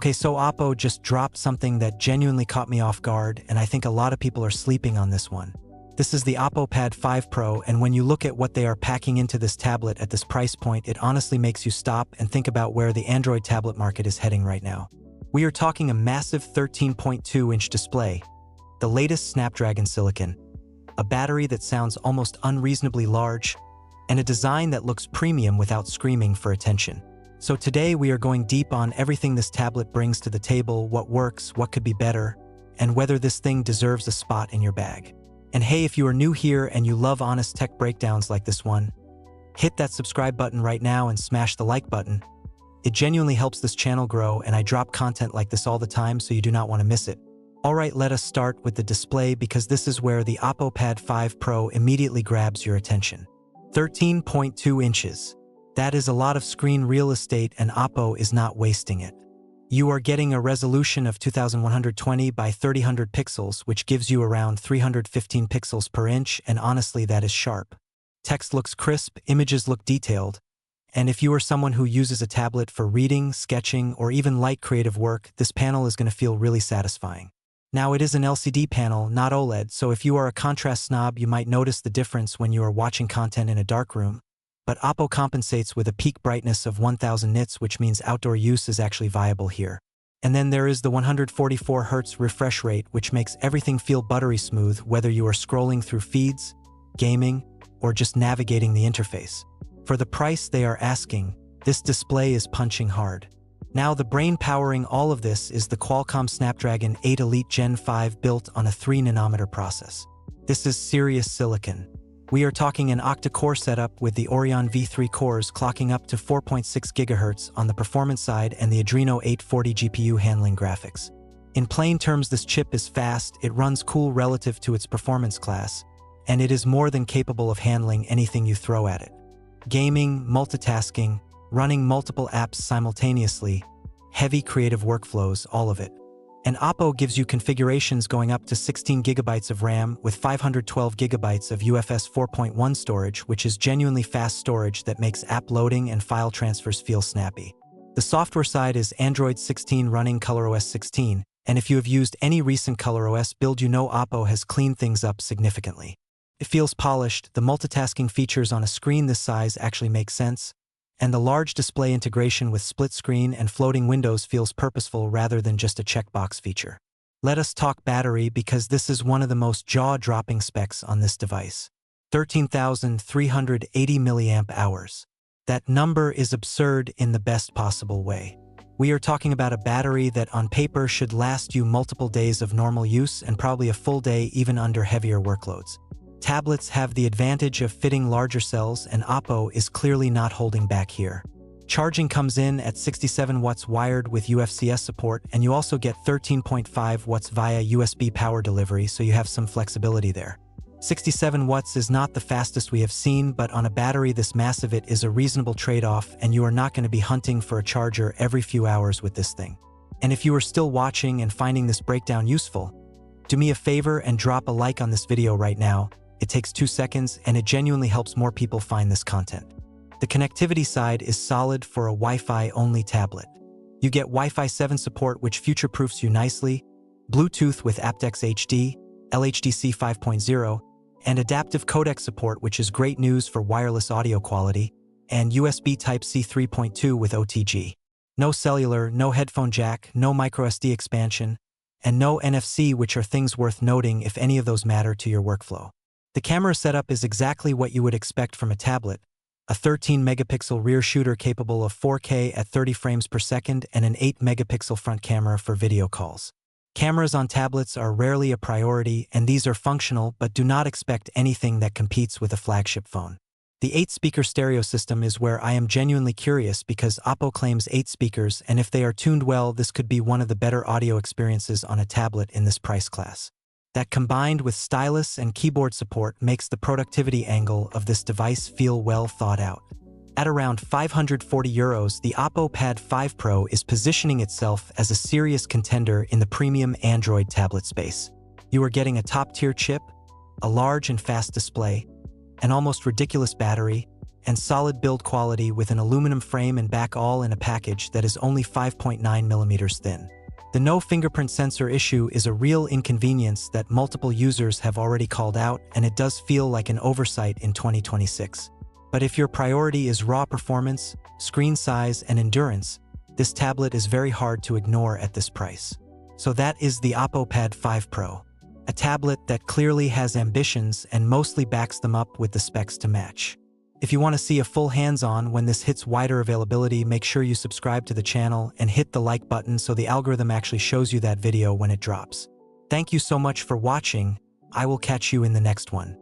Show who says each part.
Speaker 1: Okay, so Oppo just dropped something that genuinely caught me off guard, and I think a lot of people are sleeping on this one. This is the Oppo Pad 5 Pro, and when you look at what they are packing into this tablet at this price point, it honestly makes you stop and think about where the Android tablet market is heading right now. We are talking a massive 13.2-inch display, the latest Snapdragon silicon, a battery that sounds almost unreasonably large, and a design that looks premium without screaming for attention. So today we are going deep on everything this tablet brings to the table, what works, what could be better, and whether this thing deserves a spot in your bag. And hey, if you are new here and you love honest tech breakdowns like this one, hit that subscribe button right now and smash the like button. It genuinely helps this channel grow, and I drop content like this all the time, so you do not want to miss it. Alright, let us start with the display, because this is where the Oppo Pad 5 Pro immediately grabs your attention. 13.2 inches. That is a lot of screen real estate, and Oppo is not wasting it. You are getting a resolution of 2120 by 3000 pixels, which gives you around 315 pixels per inch, and honestly that is sharp. Text looks crisp, images look detailed, and if you are someone who uses a tablet for reading, sketching, or even light creative work, this panel is going to feel really satisfying. Now, it is an LCD panel, not OLED, so if you are a contrast snob, you might notice the difference when you are watching content in a dark room. But Oppo compensates with a peak brightness of 1000 nits, which means outdoor use is actually viable here. And then there is the 144 Hz refresh rate, which makes everything feel buttery smooth, whether you are scrolling through feeds, gaming, or just navigating the interface. For the price they are asking, this display is punching hard. Now, the brain powering all of this is the Qualcomm Snapdragon 8 Elite Gen 5 built on a 3nm process. This is serious silicon. We are talking an octa-core setup with the Oryon V3 cores clocking up to 4.6 GHz on the performance side and the Adreno 840 GPU handling graphics. In plain terms, this chip is fast, it runs cool relative to its performance class, and it is more than capable of handling anything you throw at it. Gaming, multitasking, running multiple apps simultaneously, heavy creative workflows, all of it. And Oppo gives you configurations going up to 16 GB of RAM with 512 GB of UFS 4.1 storage, which is genuinely fast storage that makes app loading and file transfers feel snappy. The software side is Android 16 running ColorOS 16, and if you have used any recent ColorOS build, you know Oppo has cleaned things up significantly. It feels polished, the multitasking features on a screen this size actually make sense, and the large display integration with split screen and floating windows feels purposeful rather than just a checkbox feature. Let us talk battery, because this is one of the most jaw-dropping specs on this device. 13,380 mAh. That number is absurd in the best possible way. We are talking about a battery that on paper should last you multiple days of normal use and probably a full day even under heavier workloads. Tablets have the advantage of fitting larger cells, and Oppo is clearly not holding back here. Charging comes in at 67 watts wired with UFCS support, and you also get 13.5 watts via USB power delivery, so you have some flexibility there. 67 watts is not the fastest we have seen, but on a battery this massive it is a reasonable trade-off, and you are not going to be hunting for a charger every few hours with this thing. And if you are still watching and finding this breakdown useful, do me a favor and drop a like on this video right now. It takes 2 seconds, and it genuinely helps more people find this content. The connectivity side is solid for a Wi-Fi only tablet. You get Wi-Fi 7 support, which future-proofs you nicely, Bluetooth with aptX HD, LHDC 5.0, and adaptive codec support, which is great news for wireless audio quality, and USB Type-C 3.2 with OTG. No cellular, no headphone jack, no microSD expansion, and no NFC, which are things worth noting if any of those matter to your workflow. The camera setup is exactly what you would expect from a tablet, a 13-megapixel rear shooter capable of 4K at 30 frames per second and an 8-megapixel front camera for video calls. Cameras on tablets are rarely a priority, and these are functional, but do not expect anything that competes with a flagship phone. The 8-speaker stereo system is where I am genuinely curious, because Oppo claims 8 speakers, and if they are tuned well, this could be one of the better audio experiences on a tablet in this price class. That, combined with stylus and keyboard support, makes the productivity angle of this device feel well thought out. At around €540, the Oppo Pad 5 Pro is positioning itself as a serious contender in the premium Android tablet space. You are getting a top-tier chip, a large and fast display, an almost ridiculous battery, and solid build quality with an aluminum frame and back all in a package that is only 5.9 millimeters thin. The no fingerprint sensor issue is a real inconvenience that multiple users have already called out, and it does feel like an oversight in 2026. But if your priority is raw performance, screen size, and endurance, this tablet is very hard to ignore at this price. So that is the Oppo Pad 5 Pro, a tablet that clearly has ambitions and mostly backs them up with the specs to match. If you want to see a full hands-on when this hits wider availability, make sure you subscribe to the channel and hit the like button so the algorithm actually shows you that video when it drops. Thank you so much for watching. I will catch you in the next one.